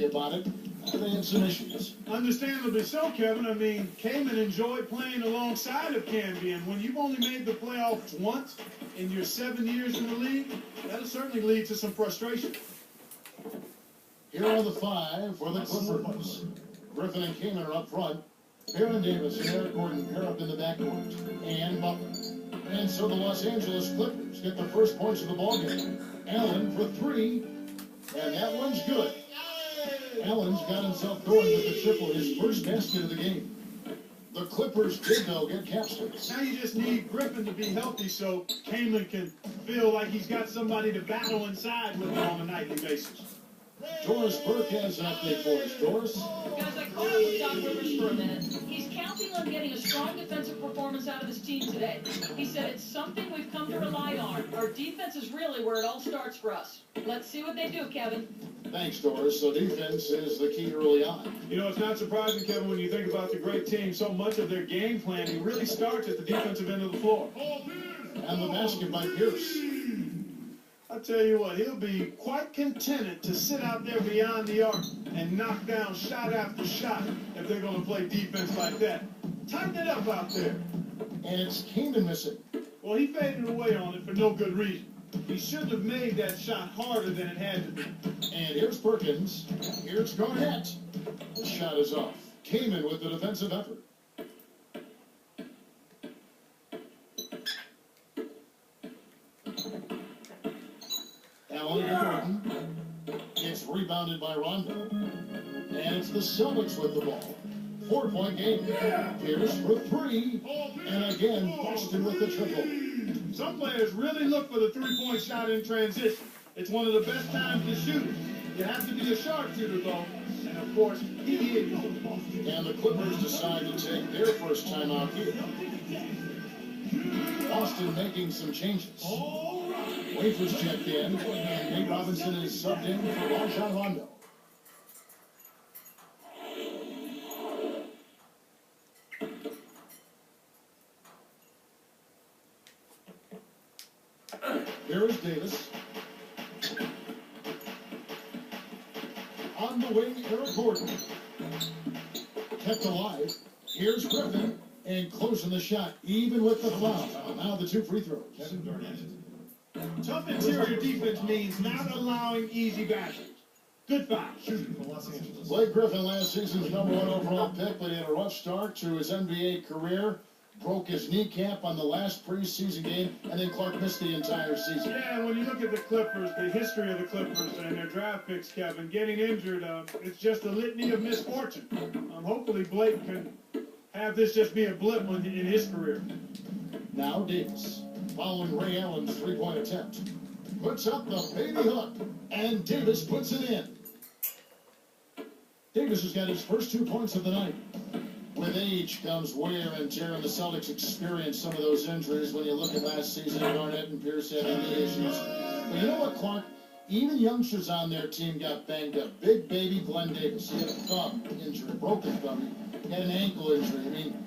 happy about it. They had some issues. Understandably so, Kevin. I mean, Kaman enjoyed playing alongside of Camby, and when you've only made the playoffs once in your 7 years in the league, that'll certainly lead to some frustration. Here are the five for the Clippers. Griffin and Kaman are up front. Baron Davis and Eric Gordon pair up in the backcourt. And Butler. And so the Los Angeles Clippers get the first points of the ballgame. Allen for three, and that one's good. Allen's got himself going with the triple, his first basket of the game. The Clippers did, though, get captured. Now you just need Griffin to be healthy so Kaman can feel like he's got somebody to battle inside with him on a nightly basis. Doris Burke has an update for us. Doris? Guys, I caught up with Doc Rivers for a minute. He's counting on getting a strong defensive performance out of his team today. He said it's something we've come to rely on. Our defense is really where it all starts for us. Let's see what they do, Kevin. Thanks, Doris. So defense is the key early on. You know, it's not surprising, Kevin, when you think about the great team. So much of their game planning really starts at the defensive end of the floor. And the basket by Pierce. I'll tell you what, he'll be quite contented to sit out there beyond the arc and knock down shot after shot if they're going to play defense like that. Tighten it up out there. And it's Kaman missing. Well, he faded away on it for no good reason. He shouldn't have made that shot harder than it had to be. And here's Perkins. Here's Garnett. The shot is off. Kaman with the defensive effort. Allen to Gordon. It's rebounded by Rondo. And it's the Celtics with the ball. 4-point game. Pierce for three. And again, Boston with the triple. Some players really look for the three-point shot in transition. It's one of the best times to shoot it. You have to be a sharpshooter, though. And, of course, he is. And the Clippers decide to take their first time out here. Boston making some changes. Wafers checked in, and Nate Robinson is subbed in for Rajon Rondo. Here is Davis. On the wing, Eric Gordon. Kept alive. Here's Griffin. And closing the shot, even with the foul. Now the two free throws. Tough interior defense means not allowing easy baskets. Good foul. Shooting for Los Angeles. Blake Griffin, last season's #1 overall pick, but he had a rough start to his NBA career. Broke his kneecap on the last preseason game, and then Clark missed the entire season. Yeah, when you look at the Clippers, the history of the Clippers and their draft picks, Kevin, getting injured, it's just a litany of misfortune. Hopefully Blake can have this just be a blip in his career. Now Davis, following Ray Allen's three-point attempt, puts up the baby hook, and Davis puts it in. Davis has got his first 2 points of the night. With age comes wear and tear, and the Celtics experienced some of those injuries when you look at last season. Garnett and Pierce had knee issues. But you know what, Clark? Even youngsters on their team got banged up. Big baby Glenn Davis, he had a thumb injury, broken thumb. He had an ankle injury. I mean,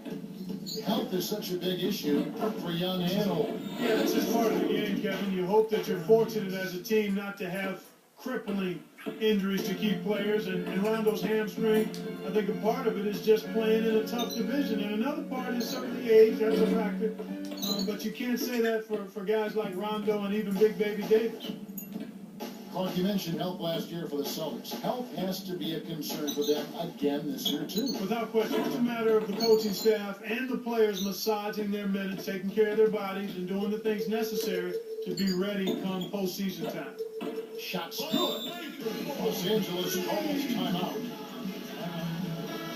health is such a big issue for young and old. Yeah, this is part of the game, Kevin. You hope that you're fortunate as a team not to have crippling injuries to key players. And Rondo's hamstring, I think a part of it is just playing in a tough division. And another part is certainly age. That's a factor. But you can't say that for guys like Rondo and even Big Baby Davis. Clark, you mentioned health last year for the Celtics. Health has to be a concern for them again this year, too. Without question. It's a matter of the coaching staff and the players massaging their minutes, taking care of their bodies, and doing the things necessary to be ready come postseason time. Shots good. Los Angeles calls timeout.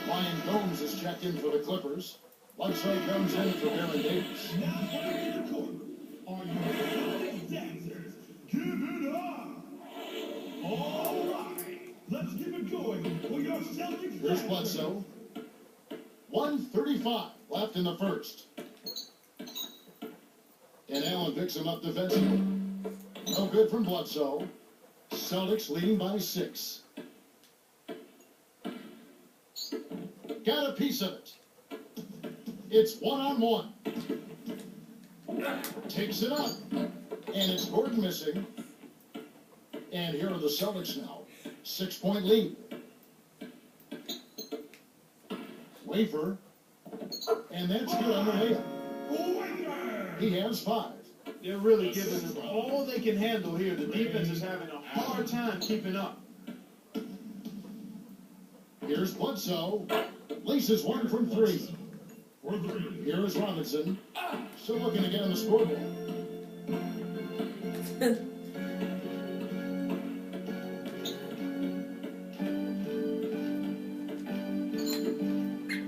Ryan Gomes is checked in for the Clippers. Bledsoe comes in for Baron Davis. Now playing in the corner. Are you ready, dancers? Give it up! All right, let's keep it going for your Celtics. Here's Bledsoe. 1:35 left in the first. And Allen picks him up defensively. No good from Bledsoe. Celtics leading by 6. Got a piece of it. It's 1-on-1. Takes it up. And it's Gordon missing. And here are the Celtics now. 6-point lead. Wafer. And that's good on the way up. Wafer! He has 5. They're really giving them all they can handle here. The defense is having a hard time keeping up. Here's Bledsoe. Laces one from 3. For 3. Here is Robinson. Still looking to get on the scoreboard.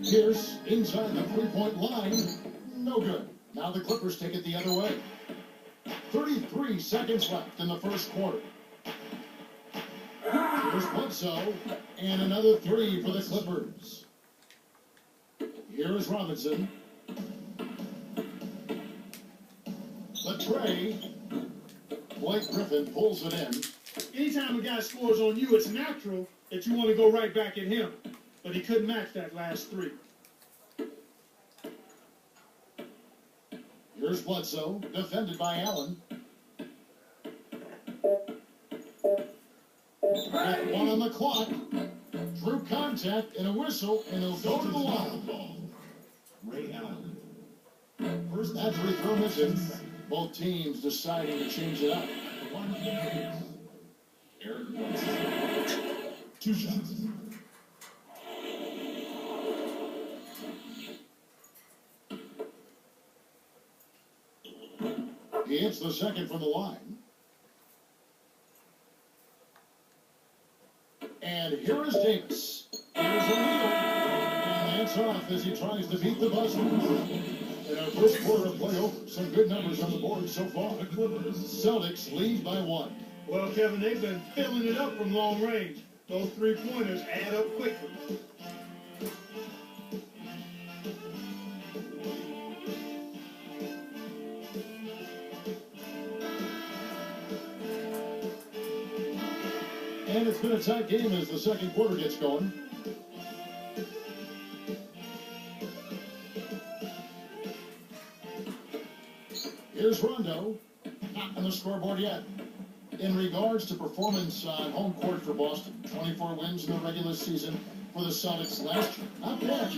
Pierce inside the 3-point line. No good. Now the Clippers take it the other way. 33 seconds left in the first quarter. Here's Bledsoe. And another 3 for the Clippers. Here is Robinson. Latrey. Blake Griffin pulls it in. Anytime a guy scores on you, it's natural that you want to go right back at him. But he couldn't match that last 3. Here's Bledsoe, defended by Allen. With 1 on the clock. Drew contact and a whistle, and he'll go to the line. Ray Allen. First that free throw missing. Both teams deciding to change it up. One game. Eric Bledsoe. 2 shots. He hits the second from the line. And here is Davis. Here's O'Neal. And that's off as he tries to beat the buzzer. In our first quarter of play over, some good numbers on the board so far. The Clippers. Celtics lead by 1. Well, Kevin, they've been filling it up from long range. Those 3-pointers add up quickly. And it's been a tight game as the second quarter gets going. Here's Rondo. Not on the scoreboard yet. In regards to performance on home court for Boston, 24 wins in the regular season for the Celtics last year. Not bad.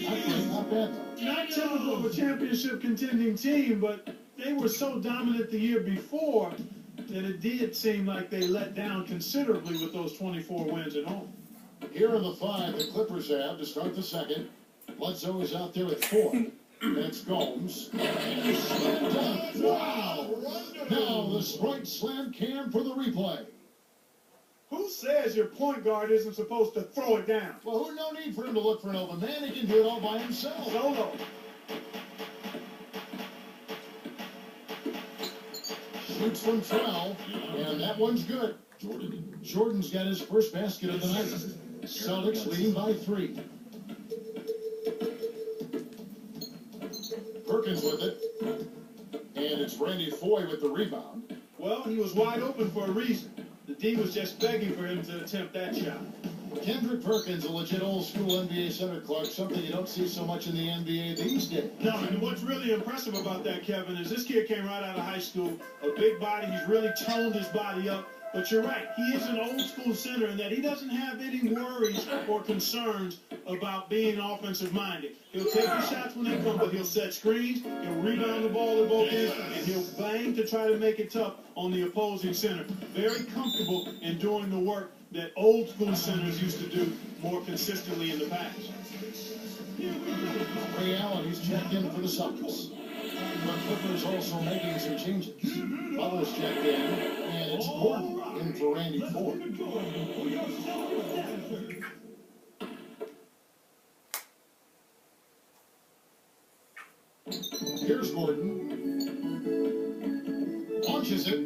Not bad, though. Not typical of a championship contending team, but they were so dominant the year before that it did seem like they let down considerably with those 24 wins at home. Here are the 5 the Clippers have to start the second. Bledsoe is out there at 4. And it's Gomes. Wow! Now the Sprite slam cam for the replay. Who says your point guard isn't supposed to throw it down? Well, no need for him to look for an open man. He can do it all by himself. Solo. Shoots from 12, and that one's good. Jordan's got his first basket of the night. Celtics leading by 3. Perkins with it. And it's Randy Foye with the rebound. Well, he was wide open for a reason. The D was just begging for him to attempt that shot. Kendrick Perkins, a legit old school NBA center, Clark, something you don't see so much in the NBA these days. No, and what's really impressive about that, Kevin, is this kid came right out of high school, a big body. He's really toned his body up. But you're right, he is an old school center in that he doesn't have any worries or concerns about being offensive minded. He'll take the shots when they come, but he'll set screens, he'll rebound the ball at both ends, and he'll bang to try to make it tough on the opposing center. Very comfortable in doing the work that old school centers used to do more consistently in the past. Ray Allen, he's checked in for the Celtics. The Clippers also making some changes. Butler's checked in, and it's Gordon in for Randy Ford. Here's Gordon. Launches it.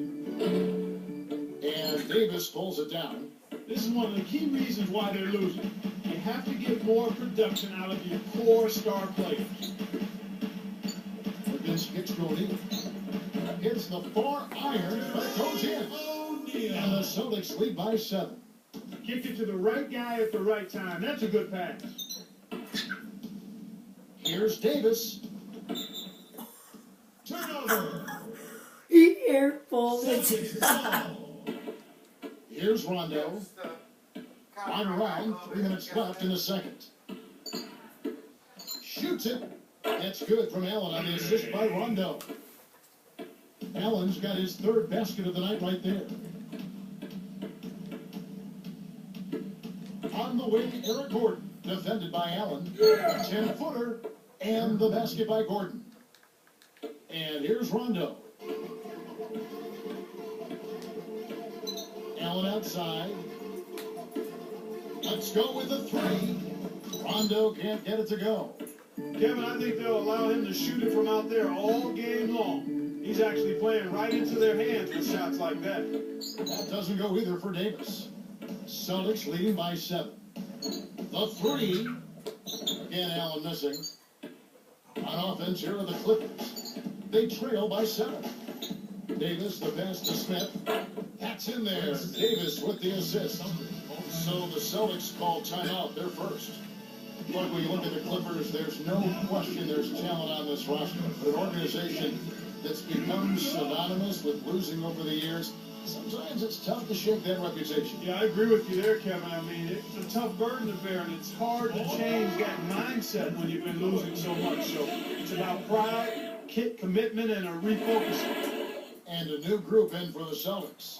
And Davis pulls it down. This is one of the key reasons why they're losing. You have to get more production out of your core star players. Against Hicks to O'Neal. Hits the far iron, but it goes in. And the Celtics lead by 7. Kick it to the right guy at the right time. That's a good pass. Here's Davis. Turnover. Careful. Here's Rondo. On around, 3 minutes left in the second. shoots it. That's good from Allen on the assist by Rondo. Allen's got his third basket of the night right there. On the wing, Eric Gordon, defended by Allen. 10-footer, and the basket by Gordon. And here's Rondo. Allen outside. Let's go with the three. Rondo can't get it to go. Kevin, I think they'll allow him to shoot it from out there all game long. He's actually playing right into their hands with shots like that. That doesn't go either for Davis. Celtics leading by 7. The three. Again, Allen missing. On offense, here are the Clippers. They trail by 7. Davis, the pass to Smith. That's in there. Davis with the assist. So the Celtics call timeout. They're first. Look, when you look at the Clippers, there's no question there's talent on this roster. But an organization that's become synonymous with losing over the years, sometimes it's tough to shake that reputation. Yeah, I agree with you there, Kevin. I mean, it's a tough burden to bear, and it's hard to change that mindset when you've been losing so much. So it's about pride, commitment, and a refocusing. And a new group in for the Celtics.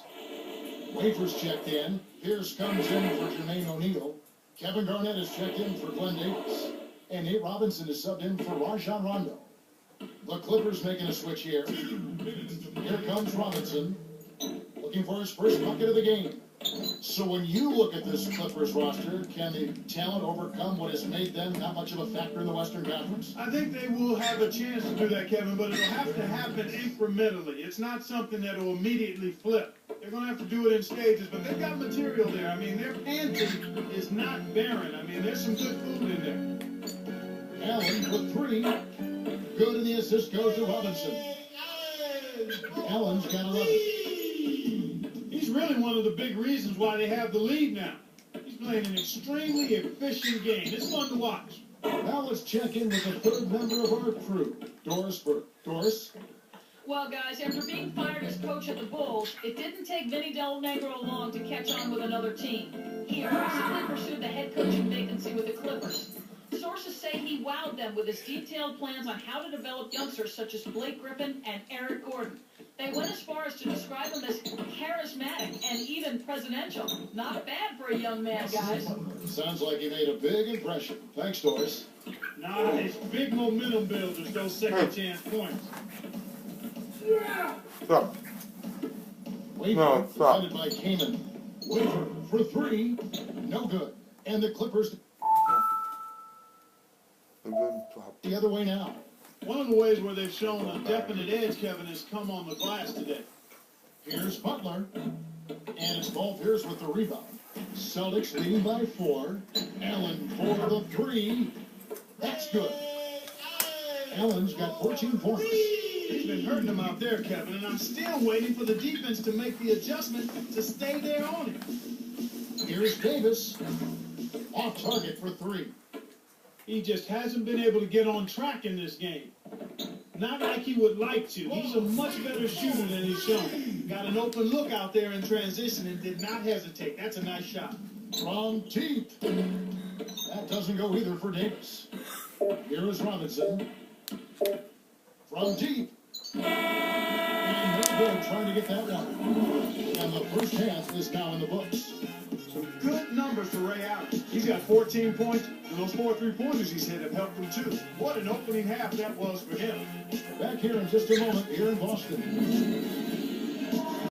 Wafers checked in. Pierce comes in for Jermaine O'Neal. Kevin Garnett is checked in for Glenn Davis. And Nate Robinson is subbed in for Rajon Rondo. The Clippers making a switch here. Here comes Robinson, looking for his first bucket of the game. So when you look at this Clippers roster, can the talent overcome what has made them not much of a factor in the Western Conference? I think they will have a chance to do that, Kevin, but it'll have to happen incrementally. It's not something that will immediately flip. They're going to have to do it in stages, but they've got material there. I mean, their pantry is not barren. I mean, there's some good food in there. Allen for three. Good, and the assist goes to Robinson. Allen's got 11. He's really one of the big reasons why they have the lead now. He's playing an extremely efficient game. It's fun to watch. Now let's check in with the third member of our crew, Doris Burke. Doris? Well, guys, after being fired as coach of the Bulls, it didn't take Vinny Del Negro long to catch on with another team. He aggressively pursued the head coaching vacancy with the Clippers. Sources say he wowed them with his detailed plans on how to develop youngsters such as Blake Griffin and Eric Gordon. They went as far as to describe him as charismatic and even presidential. Not bad for a young man, guys. Sounds like he made a big impression. Thanks, Doris. Nice. Big momentum builders, those second chance points. Stop. Wafer, No, stop. defended by Kaman. Wafer for three. No good. And the Clippers And then stop. the other way now. One of the ways where they've shown a definite edge, Kevin, has come on the glass today. Here's Butler. And it's Paul Pierce with the rebound. Celtics leading by 4. Allen for the three. That's good. Allen's got 14 points. He's been hurting them out there, Kevin, and I'm still waiting for the defense to make the adjustment to stay there on him. Here's Davis. Off target for 3. He just hasn't been able to get on track in this game. Not like he would like to. He's a much better shooter than he's shown. Got an open look out there in transition and did not hesitate. That's a nice shot. From deep. That doesn't go either for Davis. Here is Robinson. From deep. And no good trying to get that one. And the first half is now in the books. Some good numbers for Ray Allen. He's got 14 points, and those 4 3-pointers he's hit have helped him too. What an opening half that was for him. Back here in just a moment here in Boston.